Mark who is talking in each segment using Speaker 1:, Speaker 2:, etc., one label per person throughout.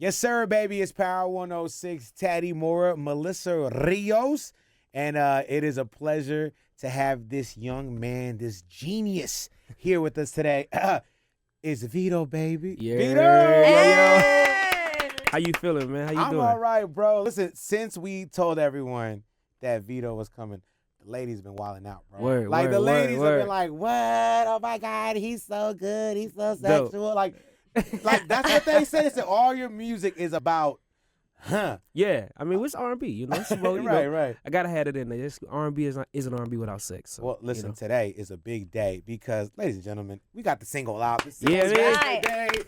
Speaker 1: Yes, sir, baby. It's Power 106, Taddy Mora, Melissa Rios. And it is a pleasure to have this young man, this genius here with us today. It's Vedo, baby.
Speaker 2: Yeah.
Speaker 1: Vedo!
Speaker 2: Hey! How you feeling, man? How you doing?
Speaker 1: I'm all right, bro. Listen, since we told everyone that Vedo was coming, the ladies been wilding out, bro.
Speaker 2: Word,
Speaker 1: like,
Speaker 2: word,
Speaker 1: the ladies
Speaker 2: word,
Speaker 1: have been like, what? Oh, my God, he's so good. He's so sexual. Like, that's what they say. They said all your music is about,
Speaker 2: Yeah, I mean, it's R&B, you know? It's, well, you
Speaker 1: right,
Speaker 2: know,
Speaker 1: right.
Speaker 2: I gotta have it in there. R&B isn't R&B without sex. So,
Speaker 1: Well, listen,
Speaker 2: you know.
Speaker 1: today is a big day because, ladies and gentlemen, we got the single out. The
Speaker 2: Yeah,
Speaker 1: single's
Speaker 2: man.
Speaker 1: yesterday.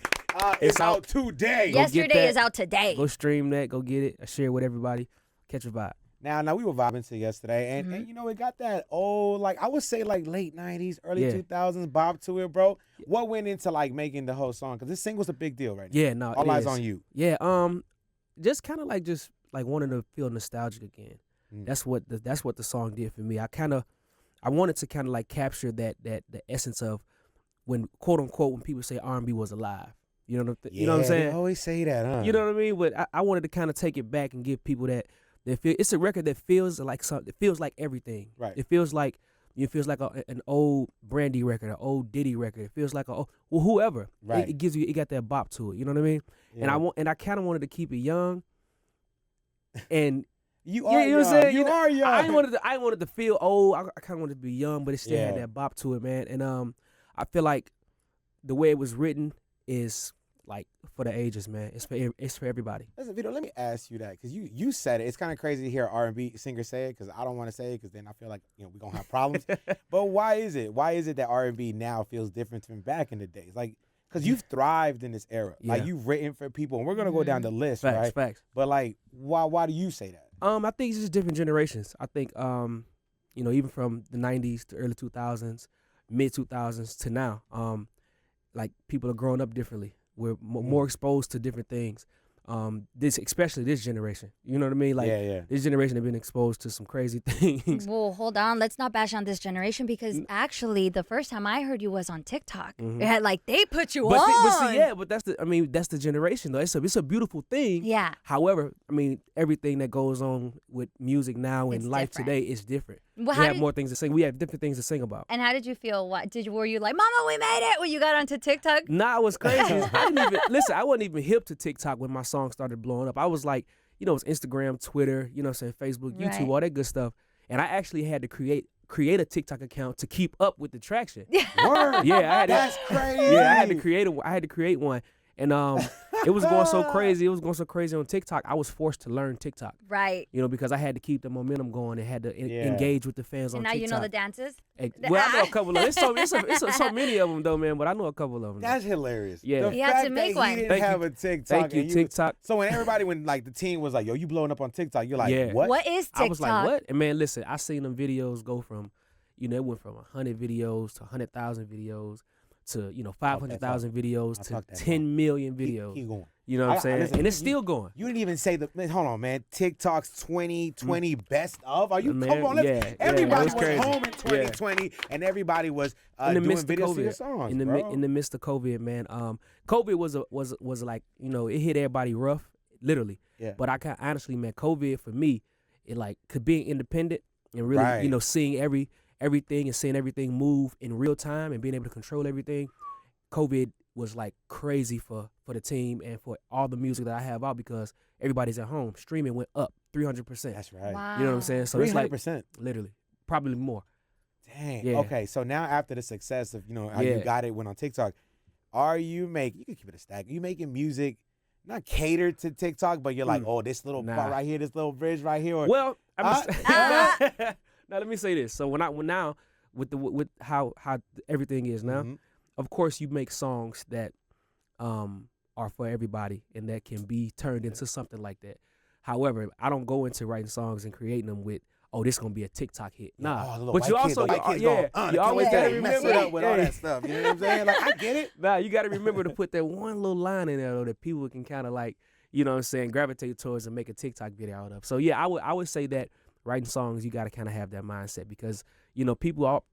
Speaker 1: It's out today.
Speaker 3: Yesterday is out today.
Speaker 2: Go stream that. Go get it. I share it with everybody. Catch a vibe.
Speaker 1: Now we were vibing to yesterday, and you know, it got that old, like, I would say, like, late 90s, early 2000s bob to it, bro. What went into, like, making the whole song? Because this single's a big deal right now.
Speaker 2: Yeah, no,
Speaker 1: All
Speaker 2: it
Speaker 1: eyes
Speaker 2: is.
Speaker 1: on you.
Speaker 2: Yeah, just kind of like wanting to feel nostalgic again. That's what the song did for me. I wanted to kind of like capture that the essence of when, quote unquote, when people say R&B was alive. You know you know what I'm saying?
Speaker 1: They always say that, huh?
Speaker 2: You know what I mean? But I wanted to kind of take it back and give people that feel. It's a record that feels like something. It feels like everything.
Speaker 1: Right.
Speaker 2: It feels like an old Brandy record, an old Diddy record. It feels like whoever.
Speaker 1: Right.
Speaker 2: It gives you. It got that bop to it. You know what I mean?
Speaker 1: Yeah.
Speaker 2: And I kind of wanted to keep it young. And
Speaker 1: you are
Speaker 2: you know what I'm saying?
Speaker 1: You are young.
Speaker 2: I wanted to feel old. I kind of wanted to be young, but it still had
Speaker 1: Yeah.
Speaker 2: that bop to it, man. And I feel like the way it was written is like for the ages, man. It's for everybody.
Speaker 1: Listen, Vedo, let me ask you that, because you said it. It's kind of crazy to hear an R&B singer say it, because I don't want to say it, because then I feel like, you know, we're going to have problems. But why is it? Why is it that R&B now feels different from back in the days? Like, because you've thrived in this era.
Speaker 2: Yeah.
Speaker 1: Like, you've written for people, and we're going to go down the list, right?
Speaker 2: Facts.
Speaker 1: But, like, why do you say that?
Speaker 2: I think it's just different generations. I think, you know, even from the 90s to early 2000s, mid 2000s to now, like people are growing up differently. We're more exposed to different things. Especially this generation. You know what I mean? Like, this generation have been exposed to some crazy things.
Speaker 3: Well, hold on. Let's not bash on this generation, because actually the first time I heard you was on TikTok. It had, like, they put you on.
Speaker 2: But that's the generation though. It's a beautiful thing.
Speaker 3: Yeah.
Speaker 2: However, I mean, everything that goes on with music now and
Speaker 3: It's
Speaker 2: life
Speaker 3: different.
Speaker 2: today is different.
Speaker 3: Well,
Speaker 2: We have more things to sing. We have different things to sing about.
Speaker 3: And how did you feel? Were you like, Mama, we made it when you got onto TikTok?
Speaker 2: Nah, it was crazy. I wasn't even hip to TikTok when my song started blowing up. I was like, you know, it's Instagram, Twitter, you know what I'm saying, Facebook, YouTube,
Speaker 3: Right.
Speaker 2: all that good stuff. And I actually had to create a TikTok account to keep up with the traction.
Speaker 1: Word.
Speaker 2: Yeah,
Speaker 1: That's crazy.
Speaker 2: Yeah, I had to create one. And it was going so crazy. It was going so crazy on TikTok. I was forced to learn TikTok.
Speaker 3: Right.
Speaker 2: You know, because I had to keep the momentum going and had to engage with the fans
Speaker 3: And
Speaker 2: on
Speaker 3: now
Speaker 2: TikTok.
Speaker 3: you know the dances?
Speaker 2: Well, I know a couple of them. It's so many of them, though, man, but I know a couple of them.
Speaker 1: That's hilarious.
Speaker 2: Yeah.
Speaker 1: The
Speaker 3: You had
Speaker 1: fact
Speaker 3: to make
Speaker 1: that
Speaker 3: one.
Speaker 1: he didn't
Speaker 2: Thank
Speaker 1: have
Speaker 2: you.
Speaker 1: a TikTok.
Speaker 2: Thank you,
Speaker 1: and
Speaker 2: TikTok.
Speaker 1: So when like, the team was like, yo, you blowing up on TikTok, you're like,
Speaker 2: Yeah.
Speaker 1: what?
Speaker 3: What is TikTok?
Speaker 2: I was like, what? And man, listen, I seen them videos go from, you know, it went from 100 videos to 100,000 videos to, you know, 500,000 videos to 10 million videos.
Speaker 1: Keep going.
Speaker 2: You know what I'm saying?
Speaker 1: Listen,
Speaker 2: and it's still going.
Speaker 1: You didn't even say hold on, man. TikTok's 2020 best of. Are you?
Speaker 2: Man,
Speaker 1: Come on, everybody was
Speaker 2: crazy.
Speaker 1: home in 2020, and everybody was
Speaker 2: In the
Speaker 1: doing
Speaker 2: midst of
Speaker 1: videos
Speaker 2: COVID.
Speaker 1: to your songs,
Speaker 2: in the
Speaker 1: bro.
Speaker 2: in the midst of COVID, man. COVID was like, you know, it hit everybody rough, literally.
Speaker 1: Yeah.
Speaker 2: But honestly, man, COVID for me, it like could be independent and really,
Speaker 1: Right.
Speaker 2: you know, seeing everything and seeing everything move in real time and being able to control everything. COVID was like crazy for the team and for all the music that I have out, because everybody's at home. Streaming went up 300%.
Speaker 1: That's right.
Speaker 3: Wow.
Speaker 2: You know what I'm saying? So it's like
Speaker 1: 300%.
Speaker 2: literally, probably more.
Speaker 1: Dang.
Speaker 2: Yeah.
Speaker 1: Okay, so now after the success of, you know, how you got it, went on TikTok, you can keep it a stack. Are you making music not catered to TikTok, but you're like, oh, this little part right here, this little bridge right here? Or,
Speaker 2: Well, now let me say this. So with how everything is now, of course you make songs that are for everybody and that can be turned into something like that. However, I don't go into writing songs and creating them with, oh, this gonna be a TikTok hit. Nah,
Speaker 1: but you also,
Speaker 2: you always gotta remember
Speaker 1: that with all that stuff. You know what I'm saying? Like, I get it.
Speaker 2: Nah, you gotta remember to put that one little line in there though, that people can kind of like, you know what I'm saying, gravitate towards and make a TikTok video out of. So yeah, I would say that writing songs, you got to kind of have that mindset because,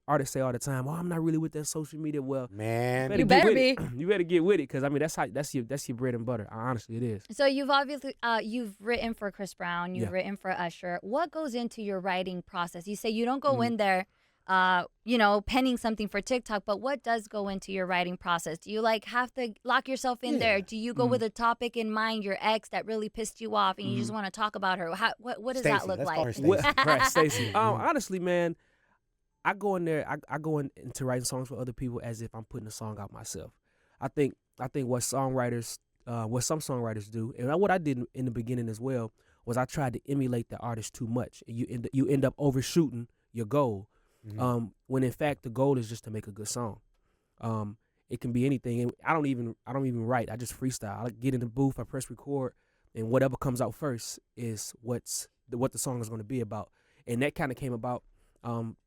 Speaker 2: artists say all the time, "Oh, I'm not really with that social media." Well,
Speaker 1: man,
Speaker 3: you better be.
Speaker 2: You better get with it because I mean that's your bread and butter. Honestly, it is.
Speaker 3: So you've obviously you've written for Chris Brown, you've written for Usher. What goes into your writing process? You say you don't go in there, penning something for TikTok, but what does go into your writing process? Do you have to lock yourself in there? Do you go with a topic in mind, your ex that really pissed you off, and you just want to talk about her? What does that look like?
Speaker 2: Right, Stacey. Honestly, man. I go in there. I go into writing songs for other people as if I'm putting a song out myself. I think what some songwriters do, and what I did in the beginning as well, was I tried to emulate the artist too much. You end up overshooting your goal, when in fact the goal is just to make a good song. It can be anything. And I don't even write. I just freestyle. I get in the booth. I press record, and whatever comes out first is what the song is going to be about. And that kind of came about.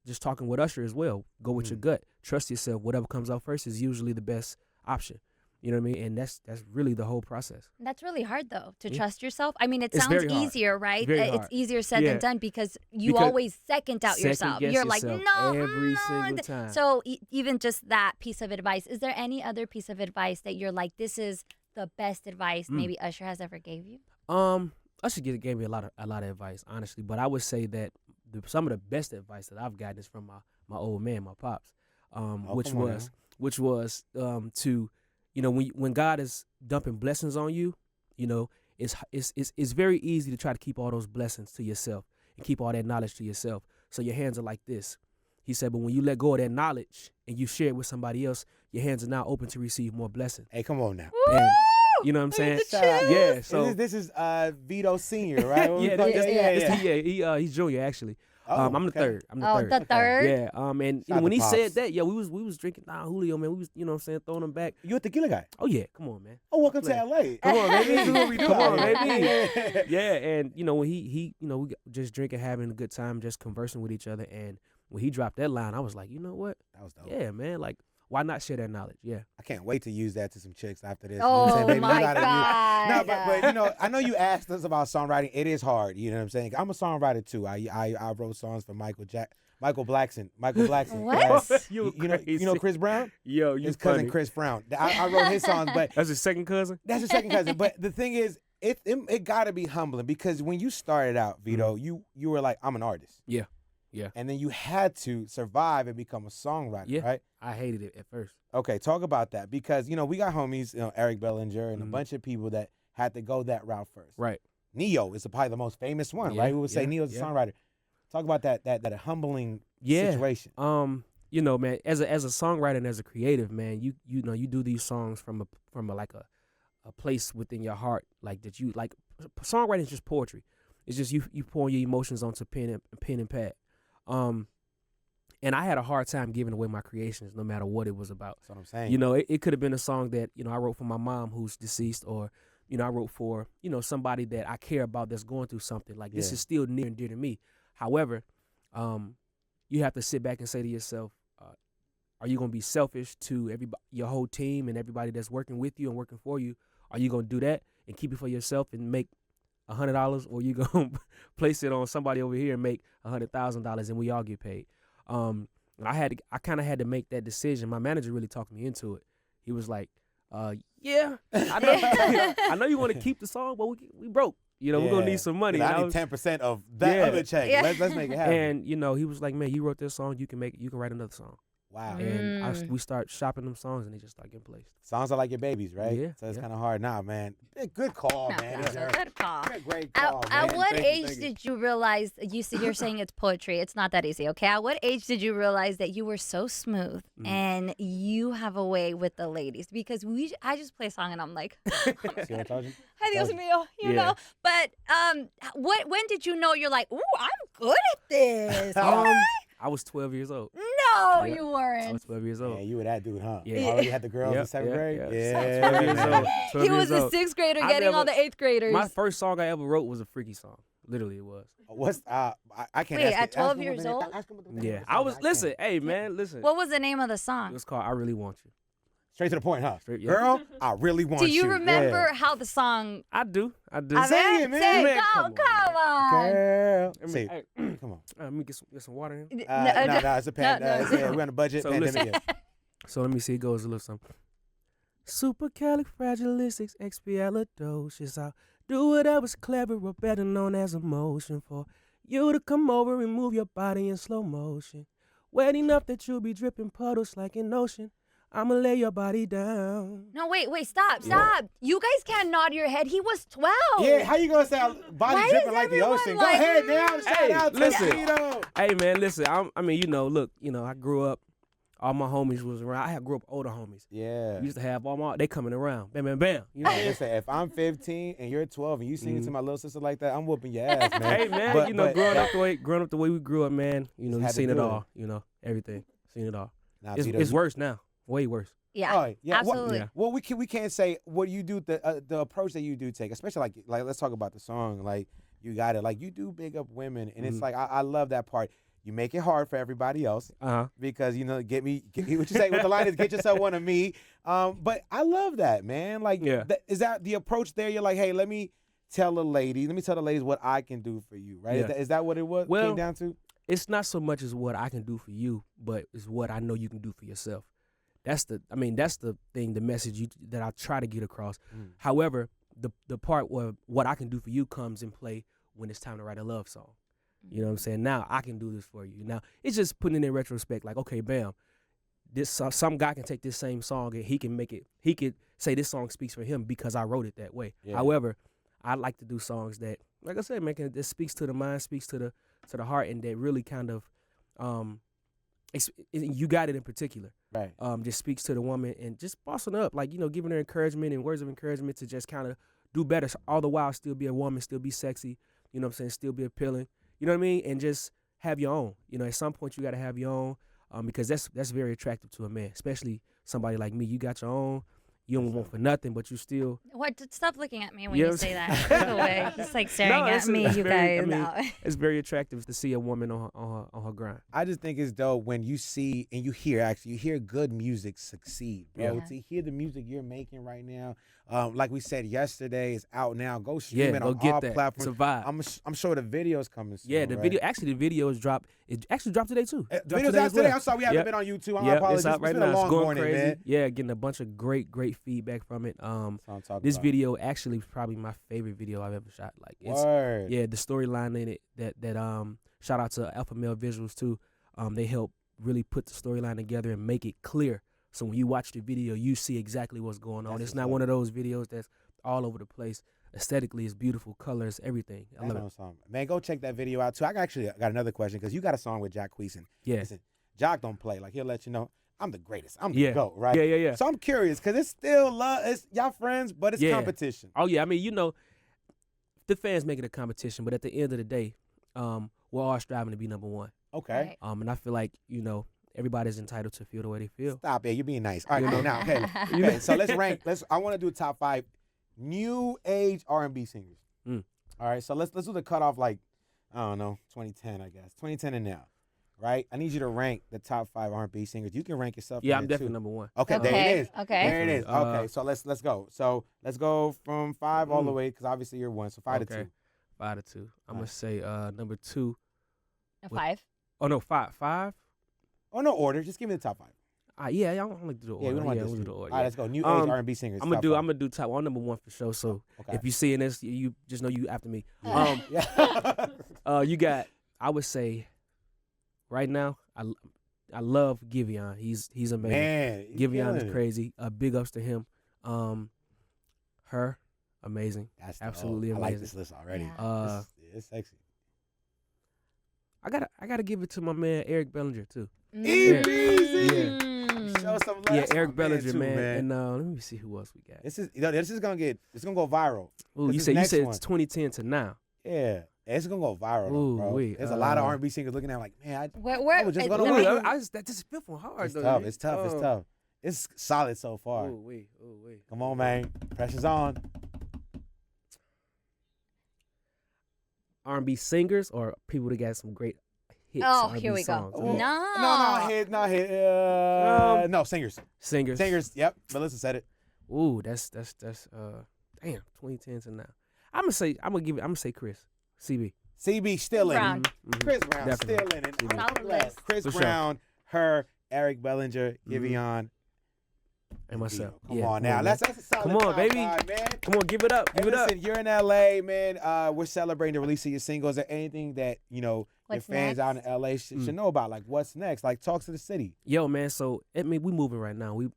Speaker 2: Just talking with Usher as well. Go with your gut. Trust yourself. Whatever comes out first is usually the best option. You know what I mean? And that's really the whole process.
Speaker 3: That's really hard though, to trust yourself. I mean, it sounds easier, right? It's easier said than done because you always second out yourself. You're like, no,
Speaker 2: every single time.
Speaker 3: So even just that piece of advice, is there any other piece of advice that you're like, this is the best advice maybe Usher has ever gave you?
Speaker 2: Usher gave me a lot of advice, honestly, but I would say that some of the best advice that I've gotten is from my old man, my pops, which was to, when God is dumping blessings on you, it's very easy to try to keep all those blessings to yourself and keep all that knowledge to yourself. So your hands are like this. He said, but when you let go of that knowledge and you share it with somebody else, your hands are now open to receive more blessings.
Speaker 1: Hey, come on now.
Speaker 2: And, you know what I'm saying?
Speaker 1: Yeah. So this is Vedo Senior, right?
Speaker 2: He's junior actually. I'm the third.
Speaker 3: The third?
Speaker 2: Yeah. And when he said that, we was drinking Julio, man. We was, throwing him back.
Speaker 1: You a tequila guy?
Speaker 2: Oh yeah, come on, man.
Speaker 1: Oh, welcome to LA.
Speaker 2: Come on, baby. This is what we do. Come on, baby. Yeah, and when he we just drinking, having a good time, just conversing with each other, and when he dropped that line, I was like, you know what?
Speaker 1: That was dope.
Speaker 2: Yeah, man. Like, why not share that knowledge? Yeah.
Speaker 1: I can't wait to use that to some chicks after this.
Speaker 3: Oh, my God.
Speaker 1: No, but I know you asked us about songwriting. It is hard. You know what I'm saying? I'm a songwriter too. I wrote songs for Michael Blackson.
Speaker 3: What?
Speaker 1: You know Chris Brown?
Speaker 2: Yo,
Speaker 1: his cousin Chris Brown. I wrote his songs, but
Speaker 2: that's his second cousin.
Speaker 1: That's his second cousin. But the thing is, it got to be humbling because when you started out, Vedo, you were like, I'm an artist.
Speaker 2: Yeah. Yeah.
Speaker 1: And then you had to survive and become a songwriter, right?
Speaker 2: I hated it at first.
Speaker 1: Okay, talk about that because, we got homies, Eric Bellinger and a bunch of people that had to go that route first.
Speaker 2: Right.
Speaker 1: Neo is probably the most famous one, right? We would say Neo's a songwriter. Talk about that humbling situation.
Speaker 2: Man, as a songwriter and as a creative, man, you do these songs from a place within your heart, like that you like. Songwriting is just poetry. It's just you pouring your emotions onto pen and pad. And I had a hard time giving away my creations, no matter what it was about.
Speaker 1: That's what I'm saying.
Speaker 2: It could have been a song that I wrote for my mom who's deceased, or I wrote for somebody that I care about that's going through something. Like this is still near and dear to me. However, you have to sit back and say to yourself, are you going to be selfish to your whole team and everybody that's working with you and working for you? Are you going to do that and keep it for yourself and make $100, or you gonna place it on somebody over here and make $100,000 and we all get paid? I kind of had to make that decision. My manager really talked me into it. He was like, "Yeah, I know you want to keep the song, but we broke. We're gonna need some money.
Speaker 1: I need 10% of that other check.
Speaker 3: Yeah.
Speaker 1: Let's make it happen."
Speaker 2: And he was like, "Man, you wrote this song. You can write another song."
Speaker 1: Wow.
Speaker 2: And we start shopping them songs, and they just start getting placed.
Speaker 1: Songs are like your babies, right?
Speaker 2: Yeah.
Speaker 1: So it's kind of hard now, man. Good call, man.
Speaker 3: Good call.
Speaker 1: Great call, man.
Speaker 3: At what age did you realize, you're saying it's poetry, it's not that easy, okay? At what age did you realize that you were so smooth and you have a way with the ladies? Because I just play a song and I'm like,
Speaker 1: See what I told you?
Speaker 3: Ay, Dios mío, you know? But when did you know you're like, ooh, I'm good at this?
Speaker 2: I was 12 years old.
Speaker 3: No, you weren't.
Speaker 2: I was 12 years old.
Speaker 1: Yeah, you were that dude, huh?
Speaker 2: Yeah.
Speaker 1: You already had the girls in 7th grade?
Speaker 2: Yeah. 12 years old. 12
Speaker 3: He was
Speaker 2: years
Speaker 3: the
Speaker 2: old.
Speaker 3: 6th grader getting all the 8th graders.
Speaker 2: My first song I ever wrote was a freaky song. Literally, it was.
Speaker 1: What's I can't
Speaker 3: Wait,
Speaker 1: ask
Speaker 3: at 12 years old?
Speaker 2: Yeah. I was, listen, hey, man, listen.
Speaker 3: What was the name of the song?
Speaker 2: It was called I Really Want You.
Speaker 1: Straight to the point, huh?
Speaker 2: Straight, yeah.
Speaker 1: Girl, I really want
Speaker 3: Do
Speaker 1: you.
Speaker 3: you remember
Speaker 1: Yeah.
Speaker 3: how the song?
Speaker 2: I do.
Speaker 1: Sing it, man.
Speaker 3: Say,
Speaker 2: Man,
Speaker 3: come
Speaker 2: come
Speaker 3: on.
Speaker 1: Girl.
Speaker 2: I mean,
Speaker 1: See,
Speaker 2: hey,
Speaker 1: come on.
Speaker 2: let me get some water in.
Speaker 1: No, it's a pan.
Speaker 3: no.
Speaker 1: We're on a budget.
Speaker 2: So
Speaker 1: Pandemic.
Speaker 2: listen.
Speaker 1: Yeah.
Speaker 2: So let me see. It goes a little something. Supercalifragilisticexpialidocious. I'll do whatever's clever or better known as emotion for you to come over and move your body in slow motion. Wet enough that you'll be dripping puddles like an ocean. I'ma lay your body down.
Speaker 3: No, wait, stop. You guys can't nod your head. He was 12.
Speaker 1: Yeah, how you gonna say body
Speaker 3: Why
Speaker 1: dripping
Speaker 3: is
Speaker 1: like the
Speaker 3: everyone
Speaker 1: ocean?
Speaker 3: like,
Speaker 1: Go ahead now. Shout
Speaker 2: Hey,
Speaker 1: out to
Speaker 2: listen.
Speaker 1: Vedo.
Speaker 2: Hey man, listen. I grew up. All my homies was around. I grew up older homies.
Speaker 1: Yeah.
Speaker 2: We used to have they coming around. Bam, bam, bam. You know.
Speaker 1: Hey, listen, if I'm 15 and you're 12 and you singing to my little sister like that, I'm whooping your ass, man.
Speaker 2: Hey man,
Speaker 1: But
Speaker 2: growing up the way we grew up, man.
Speaker 1: Just
Speaker 2: We
Speaker 1: had to
Speaker 2: seen it
Speaker 1: do
Speaker 2: all. Everything. Seen it all.
Speaker 1: Nah,
Speaker 2: It's
Speaker 1: Vedo,
Speaker 2: worse now. Way worse.
Speaker 3: Yeah,
Speaker 1: Oh, yeah.
Speaker 3: absolutely.
Speaker 2: Yeah.
Speaker 1: Well, we can't say what you do, the approach that you do take, especially like let's talk about the song. Like, you got it. Like, you do big up women, and it's like I love that part. You make it hard for everybody else because get me what you say with the line is get yourself one of me. But I love that, man. Like, is that the approach there? You're like, hey, let me tell the ladies what I can do for you, right?
Speaker 2: Yeah.
Speaker 1: Is that what it was?
Speaker 2: Well,
Speaker 1: came down to?
Speaker 2: It's not so much as what I can do for you, but it's what I know you can do for yourself. That's the thing, the message that I try to get across. However, the part where what I can do for you comes in play when it's time to write a love song. You know what I'm saying? Now I can do this for you. Now it's just putting it in retrospect, like, okay, bam, some guy can take this same song and he could say this song speaks for him because I wrote it that way. Yeah. However, I like to do songs that, like I said, that speaks to the mind, speaks to the heart, and that really kind of you got it in particular.
Speaker 1: Right.
Speaker 2: Just speaks to the woman and just bossing up, like, giving her encouragement and words of encouragement to just kind of do better, all the while still be a woman, still be sexy, you know what I'm saying, still be appealing, you know what I mean, and just have your own. At some point you got to have your own, because that's very attractive to a man, especially somebody like me. You got your own. You don't want for nothing, but you still.
Speaker 3: What? Stop looking at me when you say that. Look away. Just like staring at me, you guys.
Speaker 2: It's very attractive to see a woman on her grind.
Speaker 1: I just think it's dope when you see and you hear good music succeed, bro.
Speaker 2: Yeah.
Speaker 1: To hear the music you're making right now, like we said yesterday, it's out now. Go stream it on all platforms.
Speaker 2: Survive.
Speaker 1: I'm sure the video's coming soon.
Speaker 2: Yeah, the video is dropped. It actually dropped today too.
Speaker 1: Video's out today. I'm sorry we haven't been on YouTube. I apologize.
Speaker 2: It's out right
Speaker 1: been
Speaker 2: now.
Speaker 1: a long
Speaker 2: it's going
Speaker 1: morning,
Speaker 2: crazy.
Speaker 1: man.
Speaker 2: Yeah, getting a bunch of great feedback from it. This video actually is probably my favorite video I've ever shot. Like, it's the storyline in it that shout out to Alpha Male Visuals too. They help really put the storyline together and make it clear. So when you watch the video, you see exactly what's going on. It's not one of those videos that's all over the place. Aesthetically, it's beautiful, colors, everything. I love it.
Speaker 1: Man, go check that video out too. I got another question because you got a song with Jock Queeson.
Speaker 2: Yeah.
Speaker 1: Listen, Jock don't play. Like, he'll let you know, I'm the greatest. I'm the GOAT, right?
Speaker 2: Yeah.
Speaker 1: So I'm curious because it's still love. It's y'all friends, but it's competition.
Speaker 2: Oh, yeah. I mean, the fans make it a competition, but at the end of the day, we're all striving to be number one.
Speaker 1: Okay.
Speaker 3: Right.
Speaker 2: And I feel like, everybody's entitled to feel the way they feel.
Speaker 1: Stop it. You're being nice. All right, now, okay. So let's rank. I want to do a top 5 new age R&B singers. All right, so let's do the cutoff, like, I don't know, 2010, I guess. 2010 and now, right? I need you to rank the top 5 R&B singers. You can rank yourself.
Speaker 2: Yeah, I'm definitely number one.
Speaker 1: Okay, there it is.
Speaker 3: Okay.
Speaker 1: There it is. Okay, so let's go. So let's go from 5 all the way, because obviously you're 1, so 5 to 2.
Speaker 2: 5 to 2. I'm going to say number 2.
Speaker 3: 5?
Speaker 2: Oh, no, 5. 5?
Speaker 1: Oh, no order. Just give me the top 5.
Speaker 2: Yeah, I don't like to do the order.
Speaker 1: Yeah, we don't like
Speaker 2: to
Speaker 1: this.
Speaker 2: do the order.
Speaker 1: All right, let's go. New age R&B singers.
Speaker 2: I'm gonna do top 1. I'm number 1 for sure. So if you seeing this, you just know you after me. You got. I would say, right now, I love Giveon. He's amazing.
Speaker 1: Man,
Speaker 2: Giveon is crazy. Big ups to him. Her, amazing.
Speaker 1: That's
Speaker 2: absolutely amazing.
Speaker 1: I like this list already. It's sexy.
Speaker 2: I gotta give it to my man Eric Bellinger too.
Speaker 1: Easy. Show some love.
Speaker 2: Yeah, Eric Bellinger,
Speaker 1: too, man.
Speaker 2: And let me see who else we got.
Speaker 1: This is gonna go viral.
Speaker 2: Ooh, you said it's 2010 to now.
Speaker 1: Yeah, it's gonna go viral, bro. There's a lot of R&B singers looking at it like, man, I was just gonna win.
Speaker 2: That just fifth one hard.
Speaker 1: It's tough. It's solid so far. Come on, man. Pressure's on.
Speaker 2: R&B singers or people that got some great hits.
Speaker 3: Oh,
Speaker 2: R&B
Speaker 3: here we go.
Speaker 2: songs.
Speaker 1: Ooh.
Speaker 3: No.
Speaker 1: Not hit. No, singers.
Speaker 2: Singers.
Speaker 1: Yep, Melissa said it.
Speaker 2: Ooh, that's damn, 2010 to now. I'm gonna say Chris. CB.
Speaker 1: CB still in
Speaker 3: Brown.
Speaker 1: it. Chris Brown
Speaker 2: Definitely.
Speaker 1: still in it.
Speaker 2: CB.
Speaker 1: I'm
Speaker 3: Solid
Speaker 1: glad.
Speaker 3: list.
Speaker 1: Chris
Speaker 2: For sure.
Speaker 1: Brown, her, Eric Bellinger, Giveon,
Speaker 2: And myself.
Speaker 1: Come
Speaker 2: Yeah,
Speaker 1: on now.
Speaker 2: man.
Speaker 1: That's a solid
Speaker 2: Come on,
Speaker 1: top
Speaker 2: baby.
Speaker 1: five, man.
Speaker 2: Come on, give it up.
Speaker 1: Hey,
Speaker 2: Give it up.
Speaker 1: listen, you're in LA, man. We're celebrating the release of your single. Is there anything that, your
Speaker 3: What's
Speaker 1: fans out in
Speaker 3: next?
Speaker 1: LA should know about? Like, what's next? Like, talk to the city.
Speaker 2: Yo, man. So we moving right now. We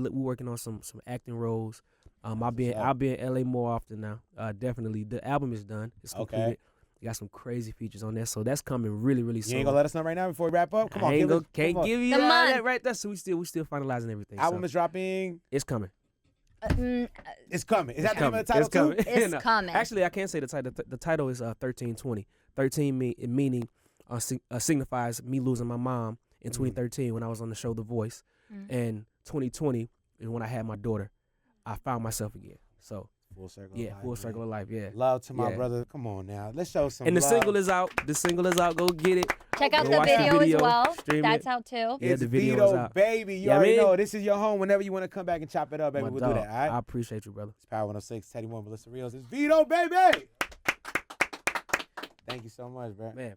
Speaker 2: working on some acting roles. I'll be in LA more often now. Definitely. The album is done. It's completed.
Speaker 1: Okay.
Speaker 2: We got some crazy features on there, so that's coming really, really
Speaker 1: You
Speaker 2: soon.
Speaker 1: ain't gonna let us know right now before we wrap up? Come on,
Speaker 2: Can't give you
Speaker 3: The
Speaker 2: all
Speaker 3: month.
Speaker 2: that right there. So we still finalizing everything.
Speaker 1: Album
Speaker 2: so
Speaker 1: is dropping.
Speaker 2: it's coming.
Speaker 1: It's coming. Is that the name of the
Speaker 2: It's
Speaker 1: title
Speaker 2: coming.
Speaker 1: too?
Speaker 3: It's
Speaker 2: No.
Speaker 3: coming.
Speaker 2: Actually, I can't say the title. The title is 1320. 13 meaning signifies me losing my mom in 2013 when I was on the show The Voice, and 2020 is when I had my daughter. I found myself again. So
Speaker 1: Full circle.
Speaker 2: yeah,
Speaker 1: of life,
Speaker 2: full
Speaker 1: man.
Speaker 2: circle of life. Yeah.
Speaker 1: Love to my
Speaker 2: Yeah.
Speaker 1: brother. Come on now. Let's show some
Speaker 2: And the
Speaker 1: love.
Speaker 2: single is out. The single is out. Go get it.
Speaker 3: Check out
Speaker 2: Go
Speaker 3: the
Speaker 2: watch the
Speaker 3: video,
Speaker 2: video,
Speaker 3: as well.
Speaker 2: stream
Speaker 3: That's
Speaker 2: it.
Speaker 3: out too.
Speaker 2: Yeah,
Speaker 1: It's
Speaker 2: the video
Speaker 1: Vedo,
Speaker 2: is out.
Speaker 1: baby. You
Speaker 2: Yeah,
Speaker 1: already
Speaker 2: man.
Speaker 1: know. This is your home. Whenever you want to come back and chop it up, baby,
Speaker 2: My
Speaker 1: we'll
Speaker 2: dog.
Speaker 1: do that. All right?
Speaker 2: I appreciate you, brother.
Speaker 1: It's Power 106, Teddy Moore, Melissa Rios. It's Vedo, baby. Thank you so much, bro.
Speaker 2: Man.